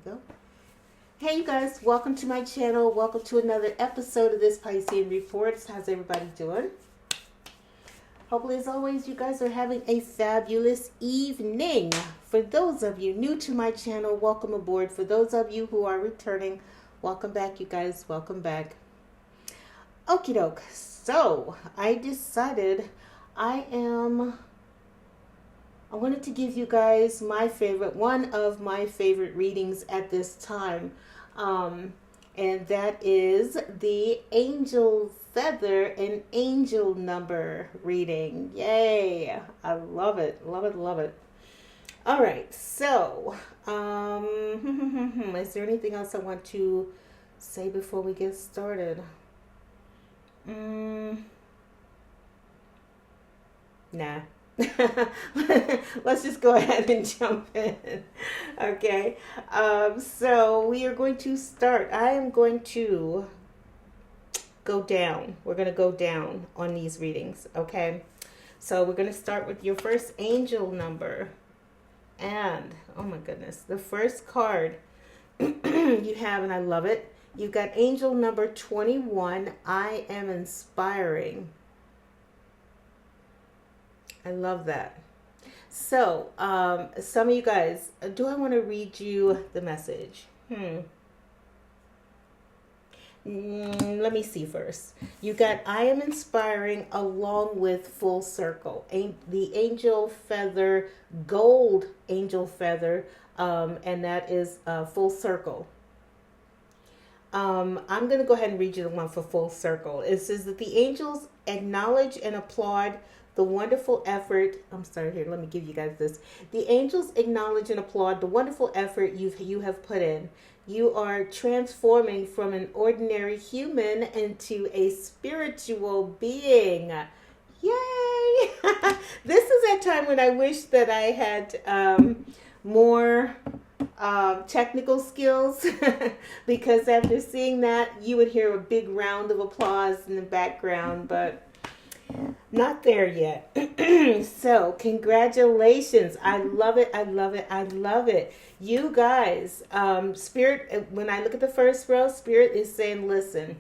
we go. Hey you guys, welcome to my channel. Welcome to another episode of this Piscean Reports. How's everybody doing? Hopefully, as always, you guys are having a fabulous evening. For those of you new to my channel, welcome aboard. For those of you who are returning, welcome back, you guys. Welcome back. Okie doke. So, I decided I wanted to give you guys one of my favorite readings at this time. And that is the Angel Feather and Angel Number reading. Yay! I love it. Love it, love it. All right. So, is there anything else I want to say before we get started? Nah. Let's just go ahead and jump in. Okay. So we are going to start. I am going to go down. We're going to go down on these readings. Okay. So we're going to start with your first angel number. And, oh my goodness, the first card you have, and I love it. You've got angel number 21. I am inspiring. I love that. So, some of you guys, do I want to read you the message? Let me see first. You got I am inspiring along with full circle. The angel feather, gold angel feather, and that is full circle. I'm going to go ahead and read you the one for full circle. It says that the angels acknowledge and applaud the wonderful effort. I'm sorry, here, let me give you guys this. The angels acknowledge and applaud the wonderful effort you have put in. You are transforming from an ordinary human into a spiritual being. Yay! This is that time when I wish that I had more technical skills because after seeing that, you would hear a big round of applause in the background, but not there yet. So, congratulations. I love it. I love it. I love it. You guys, Spirit, when I look at the first row, Spirit is saying, listen,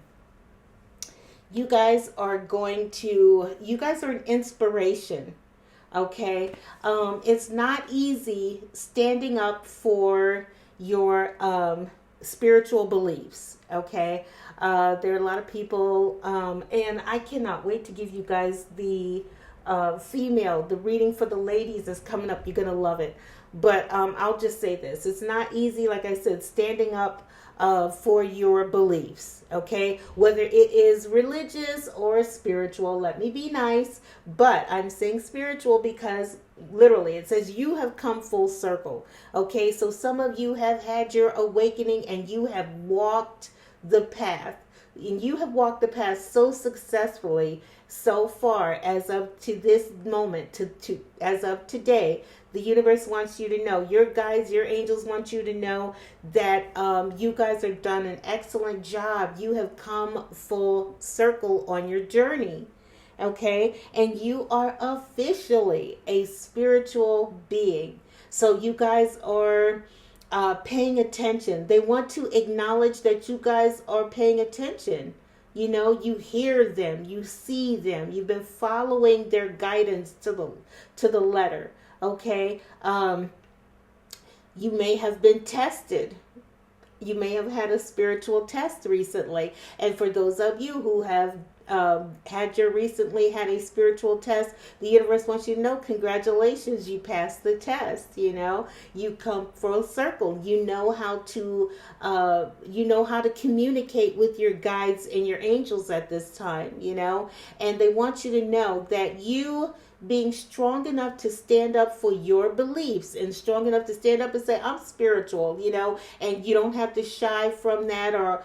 you guys are an inspiration. Okay. It's not easy standing up for your spiritual beliefs. Okay. There are a lot of people, and I cannot wait to give you guys the the reading for the ladies is coming up. You're going to love it. But I'll just say this. It's not easy, like I said, standing up for your beliefs, okay? Whether it is religious or spiritual, let me be nice, but I'm saying spiritual because literally it says you have come full circle, okay? So some of you have had your awakening and you have walked the path. And you have walked the path so successfully so far as of to this moment, as of today. The universe wants you to know, your guides, your angels want you to know that you guys have done an excellent job. You have come full circle on your journey. Okay? And you are officially a spiritual being. So you guys are paying attention. They want to acknowledge that you guys are paying attention. You know, you hear them, you see them. You've been following their guidance to the letter. Okay. You may have been tested. You may have had a spiritual test recently. And for those of you who have recently had a spiritual test, the universe wants you to know, congratulations, you passed the test. You know, you come full circle. You know how to communicate with your guides and your angels at this time, you know, and they want you to know that you being strong enough to stand up for your beliefs and strong enough to stand up and say, I'm spiritual, you know, and you don't have to shy from that or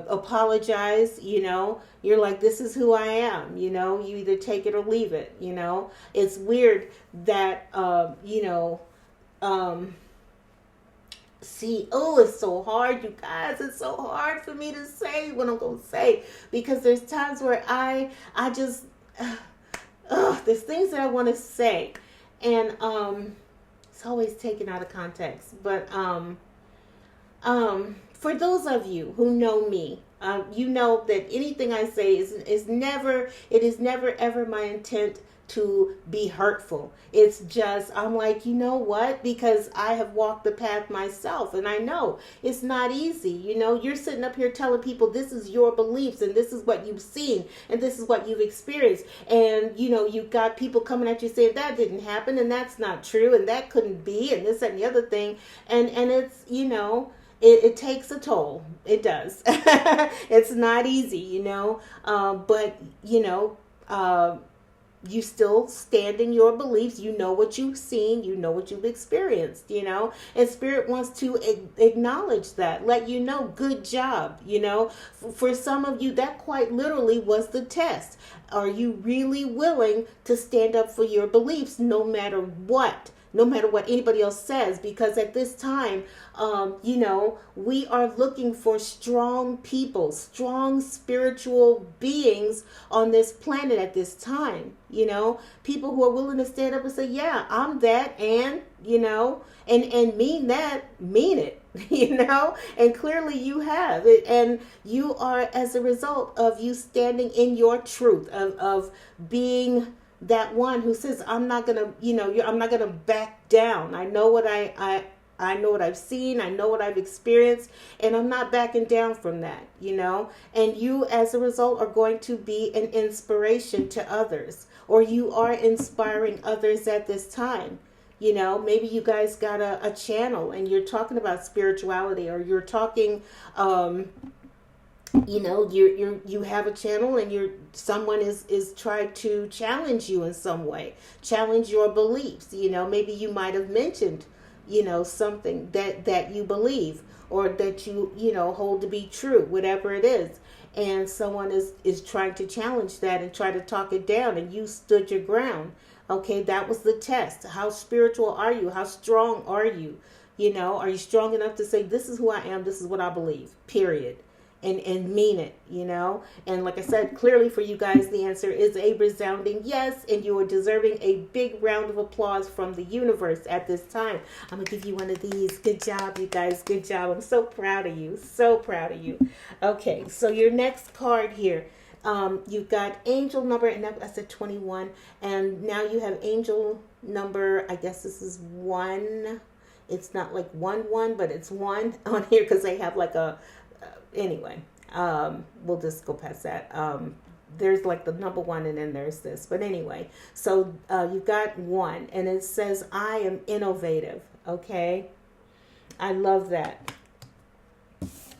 apologize, you know. You're like, this is who I am, you know. You either take it or leave it, you know. It's weird that, it's so hard, you guys. It's so hard for me to say what I'm going to say because there's times where I just... there's things that I want to say, and it's always taken out of context. But For those of you who know me, you know that anything I say it is never ever my intent to be hurtful. It's just, I'm like, you know what? Because I have walked the path myself and I know it's not easy. You know, you're sitting up here telling people this is your beliefs and this is what you've seen and this is what you've experienced. And, you know, you've got people coming at you saying that didn't happen and that's not true and that couldn't be and this and the other thing. And it's, you know, it takes a toll. It does. It's not easy, you know, but, you know, you still stand in your beliefs. You know what you've seen. You know what you've experienced, you know. And Spirit wants to acknowledge that. Let you know, good job, you know. For some of you, that quite literally was the test. Are you really willing to stand up for your beliefs no matter what? No matter what anybody else says, because at this time, you know, we are looking for strong people, strong spiritual beings on this planet at this time. You know, people who are willing to stand up and say, yeah, I'm that, and, you know, and mean that, mean it, you know, and clearly you have it. And you are, as a result of you standing in your truth, of being that one who says, I'm not gonna, you know, I'm not gonna back down. I know what I know what I've seen. I know what I've experienced, and I'm not backing down from that, you know. And you, as a result, are going to be an inspiration to others, or you are inspiring others at this time. You know, maybe you guys got a channel and you're talking about spirituality, or you're talking, you know, you have a channel and someone is trying to challenge you in some way, challenge your beliefs. You know, maybe you might have mentioned, you know, something that you believe or that you know, hold to be true, whatever it is. And someone is trying to challenge that and try to talk it down, and you stood your ground. Okay, that was the test. How spiritual are you? How strong are you? You know, are you strong enough to say, this is who I am, this is what I believe, period. And mean it, you know. And like I said, clearly for you guys, the answer is a resounding yes, and you are deserving a big round of applause from the universe at this time. I'm gonna give you one of these. Good job, you guys. Good job. I'm so proud of you. So proud of you. Okay, so your next card here, you've got angel number, and I said 21, and now you have angel number, I guess this is 1. It's not like 1 but it's 1 on here because they have like a anyway, we'll just go past that. There's like the number 1 and then there's this. But anyway, so you've got 1 and it says, I am innovative. Okay. I love that.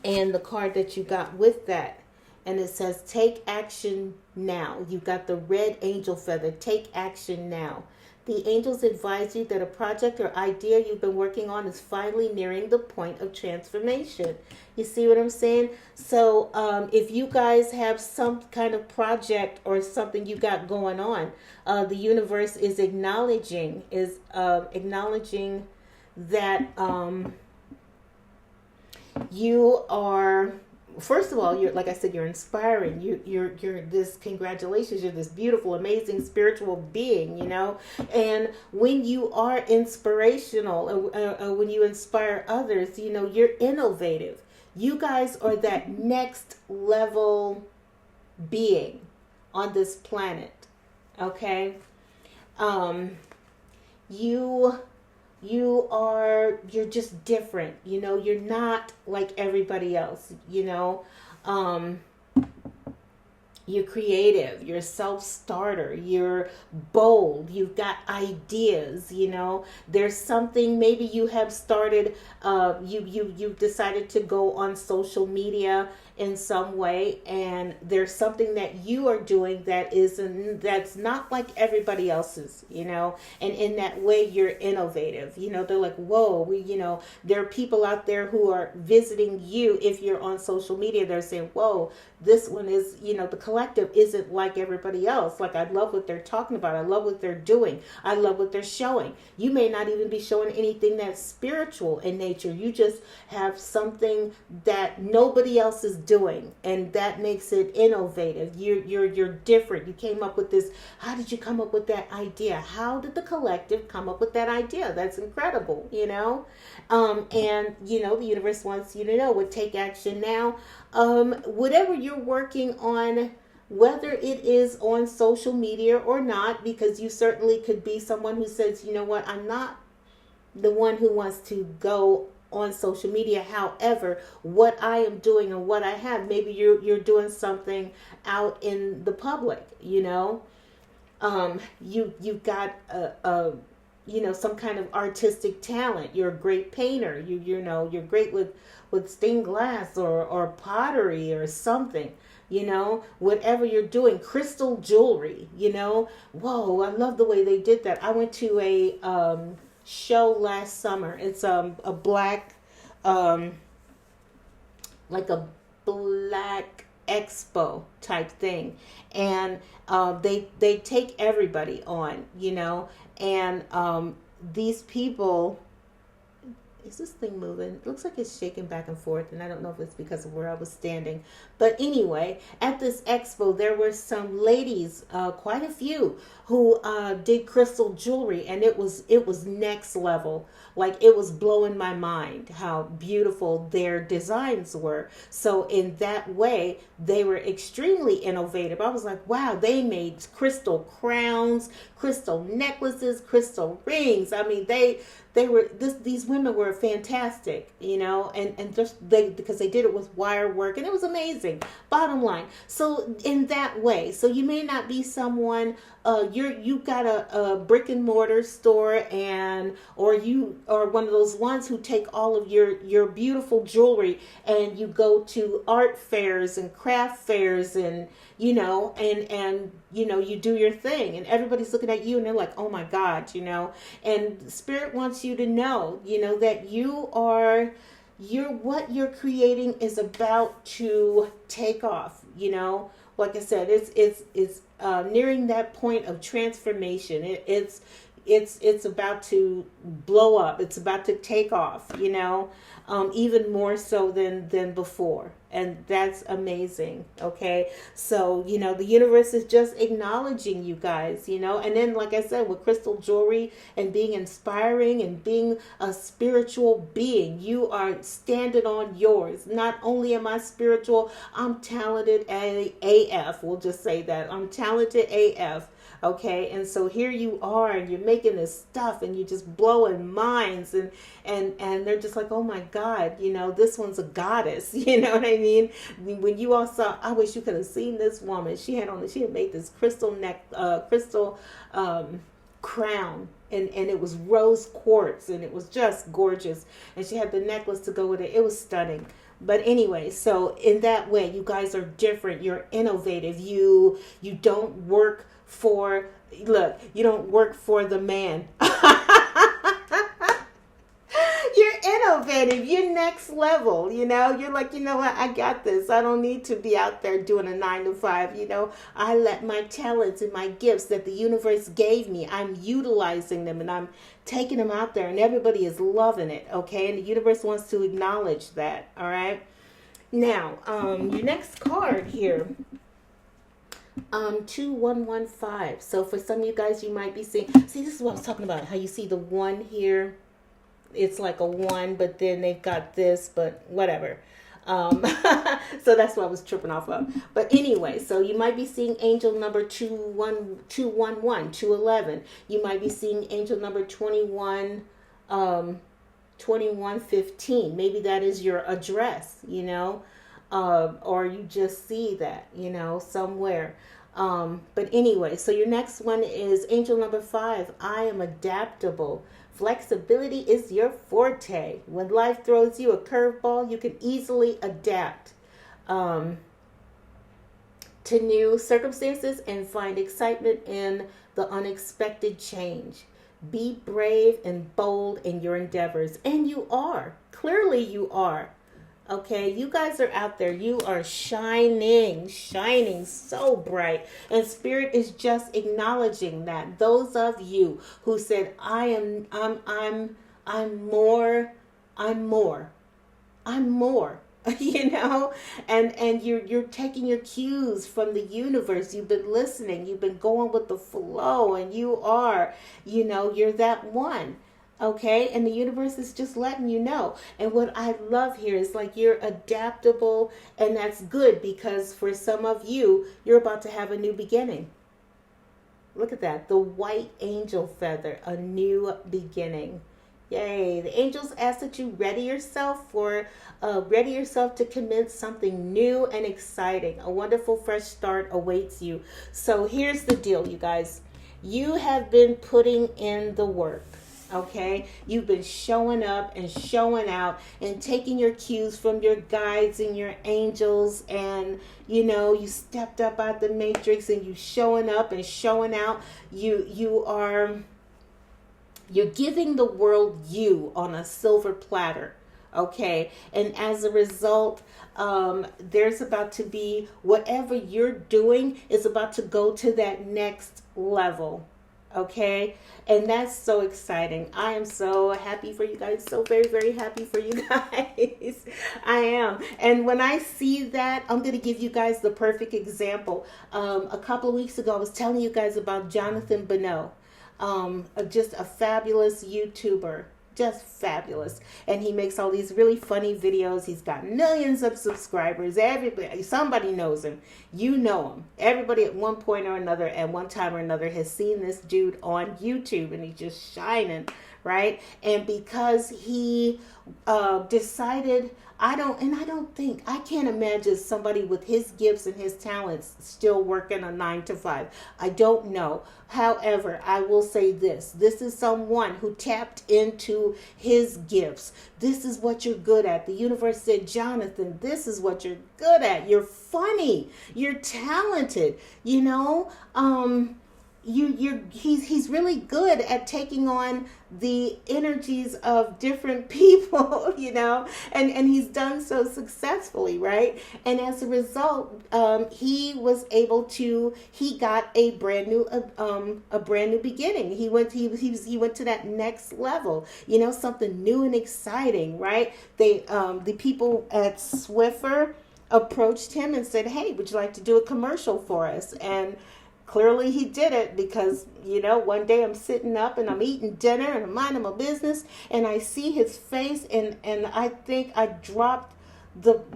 And the card that you got with that, and it says, take action now. You've got the red angel feather. Take action now. The angels advise you that a project or idea you've been working on is finally nearing the point of transformation. You see what I'm saying? So if you guys have some kind of project or something you got going on, the universe is acknowledging that you are, first of all, you're, like I said, you're inspiring. You're this, congratulations, you're this beautiful, amazing spiritual being, you know. And when you are inspirational, when you inspire others, you know, you're innovative. You guys are that next level being on this planet. Okay. You're just different, you know. You're not like everybody else, you know. You're creative, you're a self-starter, you're bold, you've got ideas, you know. There's something, maybe you have started, you've decided to go on social media in some way, and there's something that you are doing that's not like everybody else's, you know. And in that way, you're innovative. You know, they're like, whoa, you know, there are people out there who are visiting you. If you're on social media, they're saying, whoa, this one is, you know, the collective isn't like everybody else. Like, I love what they're talking about. I love what they're doing. I love what they're showing. You may not even be showing anything that's spiritual in nature. You just have something that nobody else is doing, and that makes it innovative. You're different. You came up with this. How did you come up with that idea? How did the collective come up with that idea? That's incredible, you know? And, you know, the universe wants you to know what take action now. Whatever you're working on, whether it is on social media or not, because you certainly could be someone who says, you know what, I'm not the one who wants to go on social media. However, what I am doing and what I have, maybe you're doing something out in the public, you know. You've got a you know, some kind of artistic talent. You're a great painter. You know, you're great with stained glass or pottery or something. You know, whatever you're doing, crystal jewelry, you know. Whoa, I love the way they did that. I went to a show last summer. It's a black like a black expo type thing, and they take everybody on, you know, and these people. Is this thing moving? It looks like it's shaking back and forth, and I don't know if it's because of where I was standing. But anyway, at this expo, there were some ladies, quite a few, who did crystal jewelry, and it was next level. Like, it was blowing my mind how beautiful their designs were. So in that way, they were extremely innovative. I was like, wow, they made crystal crowns, crystal necklaces, crystal rings. I mean, these women were fantastic, you know, and just because they did it with wire work, and it was amazing. Bottom line. So in that way, so you may not be someone, you've got a brick and mortar store, or you are one of those ones who take all of your beautiful jewelry and you go to art fairs and craft fairs, and you know, and you know, you do your thing, and everybody's looking at you and they're like, oh my God, you know. And Spirit wants you to know, you know, that what you're creating is about to take off, you know. Like I said, it's nearing that point of transformation. It's about to blow up. It's about to take off, you know, even more so than before. And that's amazing. Okay. So, you know, the universe is just acknowledging you guys, you know, and then, like I said, with crystal jewelry and being inspiring and being a spiritual being, you are standing on yours. Not only am I spiritual, I'm talented AF. We'll just say that. I'm talented AF. Okay, and so here you are, and you're making this stuff, and you're just blowing minds, and they're just like, oh my God, you know, this one's a goddess. You know what I mean? When you all saw, I wish you could have seen this woman. She had made this crystal crown, and it was rose quartz, and it was just gorgeous, and she had the necklace to go with it. It was stunning. But anyway, so in that way, you guys are different. You're innovative. You don't work you don't work for the man. You're innovative. You're next level, you know. You're like, you know what, I got this. I don't need to be out there doing a 9 to 5, you know. I let my talents and my gifts that the universe gave me, I'm utilizing them, and I'm taking them out there, and everybody is loving it, okay? And the universe wants to acknowledge that, all right? Now, your next card here, 2115. So for some of you guys, you might be seeing, this is what I was talking about, how you see the 1 here. It's like a 1, but then they've got this, but whatever. So that's what I was tripping off of. But anyway, so you might be seeing angel number 211. You might be seeing angel number 2115. Maybe that is your address, you know, or you just see that, you know, somewhere. But anyway, so your next one is angel number 5. I am adaptable. Flexibility is your forte. When life throws you a curveball, you can easily adapt to new circumstances and find excitement in the unexpected change. Be brave and bold in your endeavors. And you are. Clearly you are. Okay, you guys are out there. You are shining, shining so bright. And Spirit is just acknowledging that. Those of you who said, I'm more, I'm more. I'm more. You know, and you're taking your cues from the universe. You've been listening, you've been going with the flow, and you are, you're that one. Okay, and the universe is just letting you know. And what I love here is like you're adaptable, and that's good because for some of you, you're about to have a new beginning. Look at that, the white angel feather, a new beginning. Yay. The angels ask that you ready yourself to commence something new and exciting. A wonderful fresh start awaits you. So here's the deal, you guys. You have been putting in the work. Okay, you've been showing up and showing out and taking your cues from your guides and your angels, and you stepped up out the matrix and you showing up and showing out. You're giving the world you on a silver platter. Okay, and as a result, there's about to be whatever you're doing is about to go to that next level. Okay, and that's so exciting. I am so happy for you guys, so very, very happy for you guys. I am. And when I see that, I'm going to give you guys the perfect example. A couple of weeks ago, I was telling you guys about Jonathan Bonneau, just a fabulous YouTuber. Just fabulous. And he makes all these really funny videos. He's got millions of subscribers. Everybody, somebody knows him. You know him. Everybody at one point or another, at one time or another, has seen this dude on YouTube, and he's just shining, right? And because he decided, I can't imagine somebody with his gifts and his talents still working a 9 to 5. I don't know. However, I will say this. This is someone who tapped into his gifts. This is what you're good at. The universe said, Jonathan, this is what you're good at. You're funny. You're talented. He's really good at taking on the energies of different people, and he's done so successfully, right? And as a result, he got a brand new beginning. He went to that next level, something new and exciting, right? The people at Swiffer approached him and said, hey, would you like to do a commercial for us? And clearly he did it because, one day I'm sitting up and I'm eating dinner and I'm minding my business and I see his face and I think I dropped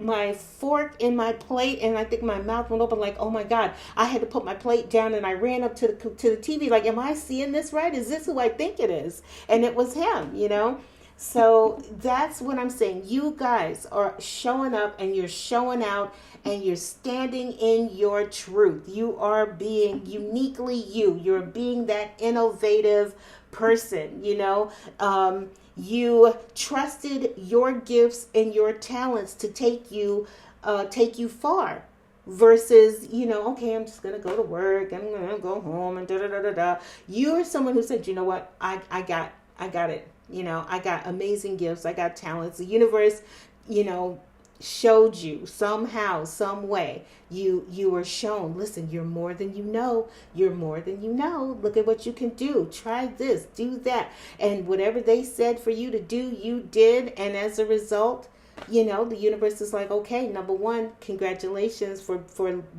my fork in my plate and I think my mouth went open like, oh my God, I had to put my plate down and I ran up to the TV like, am I seeing this right? Is this who I think it is? And it was him, So that's what I'm saying. You guys are showing up and you're showing out and you're standing in your truth. You are being uniquely you. You're being that innovative person, you trusted your gifts and your talents to take you far. Versus, okay, I'm just going to go to work. I'm going to go home and da-da-da-da-da. You're someone who said, you know what, I got it. I got amazing gifts. I got talents. The universe, showed you somehow, some way. You were shown, listen, you're more than you know. You're more than you know. Look at what you can do. Try this, do that. And whatever they said for you to do, you did. And as a result, the universe is like, okay, number one, congratulations for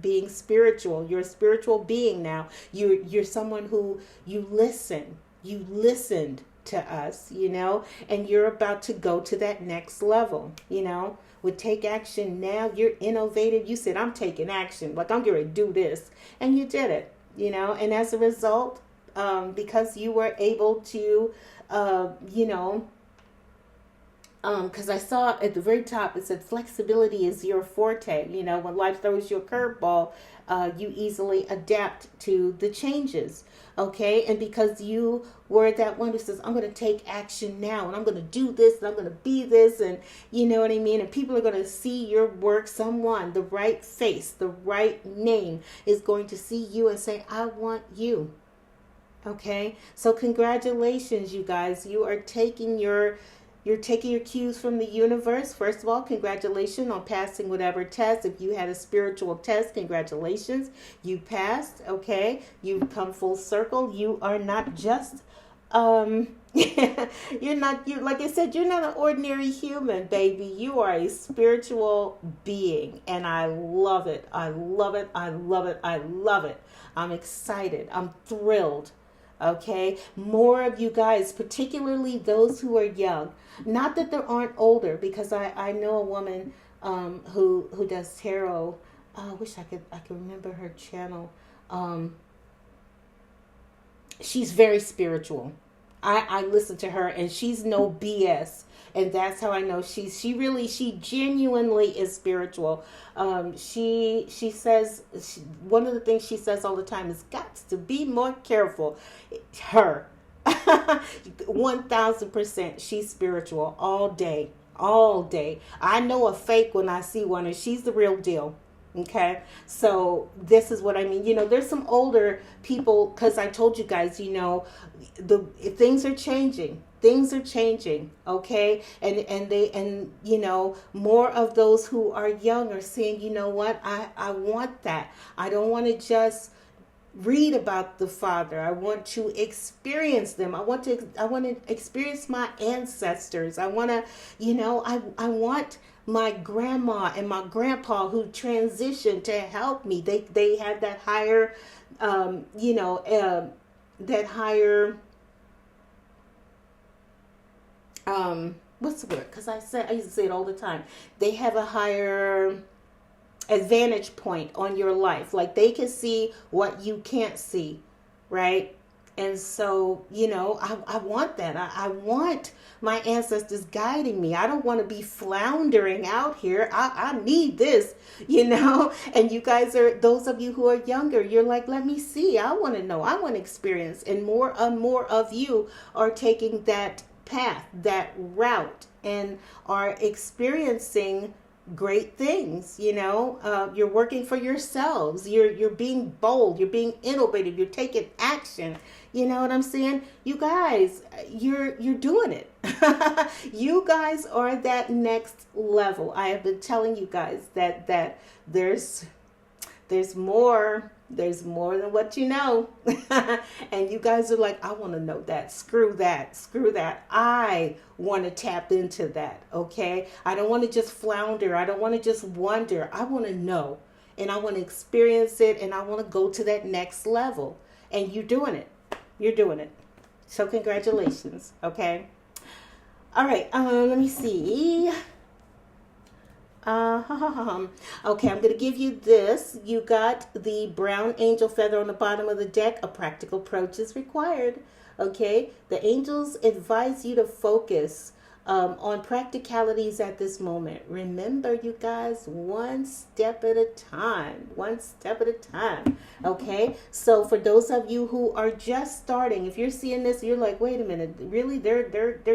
being spiritual. You're a spiritual being now. You're someone who you listen. You listened to us, and you're about to go to that next level, would take action now. You're innovative. You said, I'm taking action. Like, I'm going to do this. And you did it, and as a result, because you were able to, because I saw at the very top, it said flexibility is your forte. When life throws you a curveball, you easily adapt to the changes. Okay. And because you were that one who says, I'm going to take action now and I'm going to do this and I'm going to be this. And you know what I mean? And people are going to see your work. Someone, the right face, the right name is going to see you and say, I want you. Okay. So congratulations, you guys. You are taking your You're taking your cues from the universe. First of all, congratulations on passing whatever test. If you had a spiritual test, congratulations. You passed, okay? You've come full circle. You are not just you're like I said, you're not an ordinary human, baby. You are a spiritual being, and I love it. I love it. I love it. I love it. I'm excited. I'm thrilled. Okay, more of you guys, particularly those who are young. Not that there aren't older, because I know a woman who does tarot. I wish I could remember her channel. She's very spiritual. I listen to her, and she's no BS, and that's how I know she genuinely is spiritual. She says one of the things she says all the time is got to be more careful. Her 1000%, she's spiritual all day, all day. I know a fake when I see one, and she's the real deal. Okay, so this is what I mean. There's some older people, because I told you guys, the things are changing. Things are changing, okay, and more of those who are young are saying, you know what, I want that. I don't want to just read about the Father. I want to experience them. I want to experience my ancestors. I want to, I want my grandma and my grandpa who transitioned to help me. They had that higher, that higher, what's the word? Because I used to say it all the time. They have a higher advantage point on your life. Like, they can see what you can't see, right? And so, I want that. I want my ancestors guiding me. I don't want to be floundering out here. I need this, and you guys those of you who are younger, you're like, let me see. I want to know. I want to experience. And more of you are taking that path, that route, and are experiencing great things. You're working for yourselves. You're being bold. You're being innovative. You're taking action. You know what I'm saying? You guys, you're doing it. You guys are that next level. I have been telling you guys that there's more. There's more than what you know. And you guys are like, I want to know that. Screw that. Screw that. I want to tap into that. Okay? I don't want to just flounder. I don't want to just wonder. I want to know. And I want to experience it. And I want to go to that next level. And you're doing it. You're doing it. So congratulations. Okay? All right. Let me see. Okay, I'm going to give you this. You got the brown angel feather on the bottom of the deck. A practical approach is required. Okay, the angels advise you to focus on practicalities at this moment. Remember, you guys, one step at a time. One step at a time. Okay, so for those of you who are just starting, if you're seeing this, you're like, wait a minute, really? They're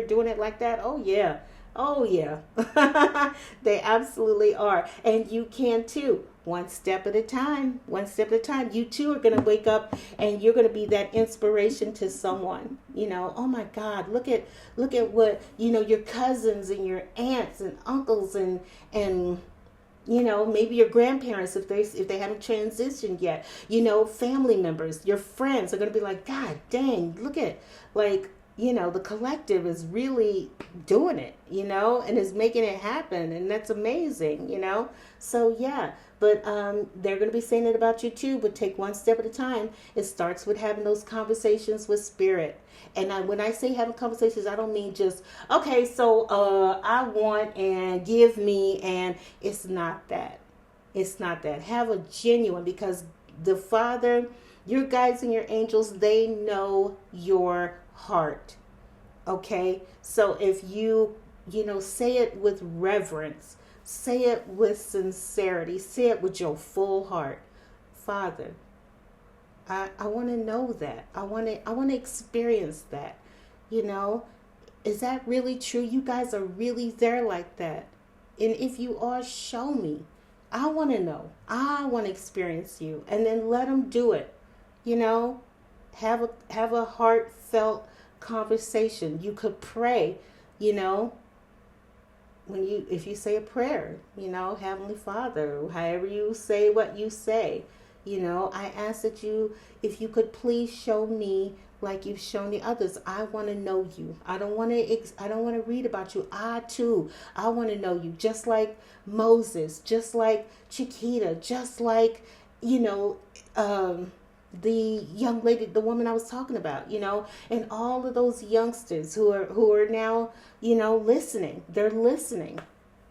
doing it like that? Oh yeah. Oh, yeah. They absolutely are. And you can too. One step at a time. One step at a time. You too are going to wake up and you're going to be that inspiration to someone. Oh my God, look at what, your cousins and your aunts and uncles and maybe your grandparents, if they haven't transitioned yet, family members, your friends are going to be like, God dang, look at, like, the collective is really doing it, and is making it happen. And that's amazing, So, yeah, but they're going to be saying it about you too, but take one step at a time. It starts with having those conversations with spirit. And when I say having conversations, I don't mean just, okay, so I want and give me, and it's not that. It's not that. Have a genuine, because the Father, your guides and your angels, they know your heart. Okay, so if you say it with reverence, say it with sincerity, say it with your full heart. Father, I want to know that. I want to experience that. Is that really true? You guys are really there like that? And if you are, show me. I want to know. I want to experience you, and then let them do it. Have a heartfelt conversation. You could pray You know, if you say a prayer, Heavenly Father, however you say what you say, I ask that if you could please show me like you've shown the others. I want to know you. I don't want to read about you. I want to know you, just like Moses, just like Chiquita, just like, the young lady, the woman I was talking about, and all of those youngsters who are now, listening. They're listening.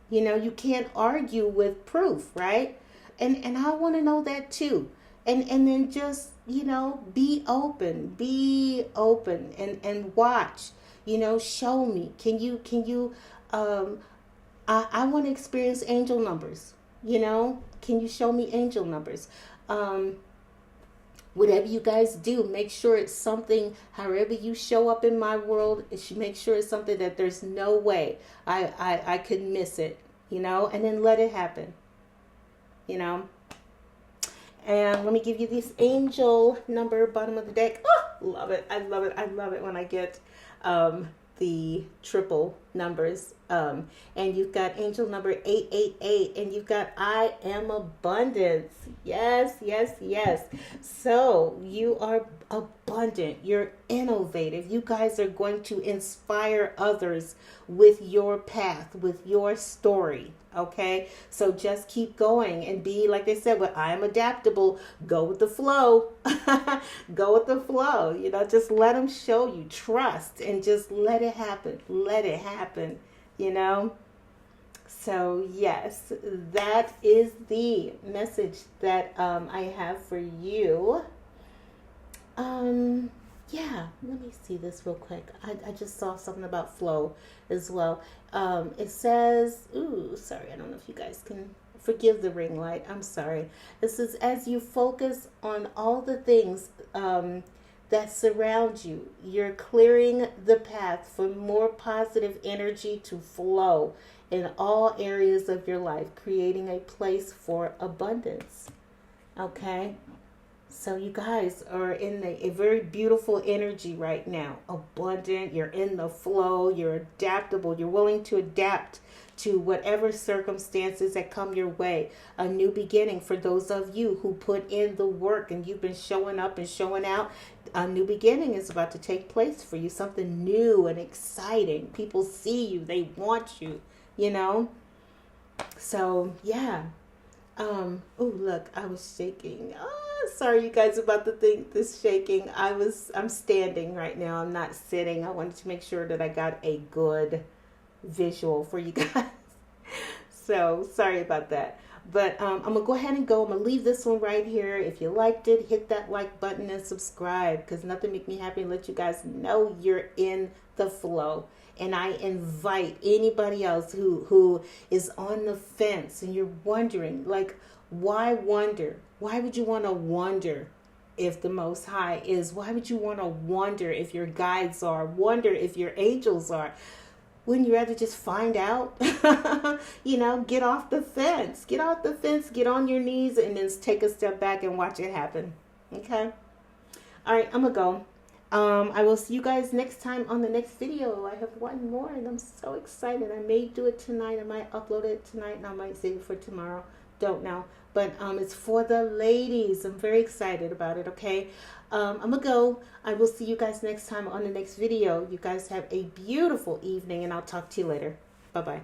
You can't argue with proof, right? And I want to know that too. And then just, be open and watch, show me. Can you I want to experience angel numbers, can you show me angel numbers? Whatever you guys do, make sure it's something, however you show up in my world, make sure it's something that there's no way I could miss it, and then let it happen, And let me give you this angel number, bottom of the deck. Oh, love it. I love it. I love it when I get the triple numbers. And you've got angel number 888, and you've got I am abundance. Yes, yes, yes. So you are abundant. You're innovative. You guys are going to inspire others with your path, with your story. Okay, so just keep going and be, like they said, well, I am adaptable. Go with the flow. Go with the flow. Just let them show you. Trust and just let it happen. Let it happen. So yes, that is the message that I have for you. Yeah, let me see this real quick. I just saw something about flow as well. It says, sorry, I don't know if you guys can forgive the ring light. I'm sorry. It says, as you focus on all the things that surround you, you're clearing the path for more positive energy to flow in all areas of your life, creating a place for abundance. Okay? So you guys are in a very beautiful energy right now. Abundant, you're in the flow, you're adaptable, you're willing to adapt to whatever circumstances that come your way. A new beginning for those of you who put in the work and you've been showing up and showing out. A new beginning is about to take place for you. Something new and exciting. People see you. They want you, So, yeah. Oh, look, I was shaking. Oh, sorry, you guys, about this shaking. I'm standing right now. I'm not sitting. I wanted to make sure that I got a good visual for you guys. So, sorry about that. But I'm going to go ahead and go. I'm going to leave this one right here. If you liked it, hit that like button and subscribe, because nothing makes me happy and let you guys know you're in the flow. And I invite anybody else who is on the fence and you're wondering, like, why wonder? Why would you want to wonder if the Most High is? Why would you want to wonder if your guides are? Wonder if your angels are? Wouldn't you rather just find out? Get off the fence. Get off the fence. Get on your knees and then take a step back and watch it happen. Okay? All right, I'm going to go. I will see you guys next time on the next video. I have one more and I'm so excited. I may do it tonight. I might upload it tonight and I might save it for tomorrow. Don't know. But it's for the ladies. I'm very excited about it, okay? I'm going to go. I will see you guys next time on the next video. You guys have a beautiful evening and I'll talk to you later. Bye-bye.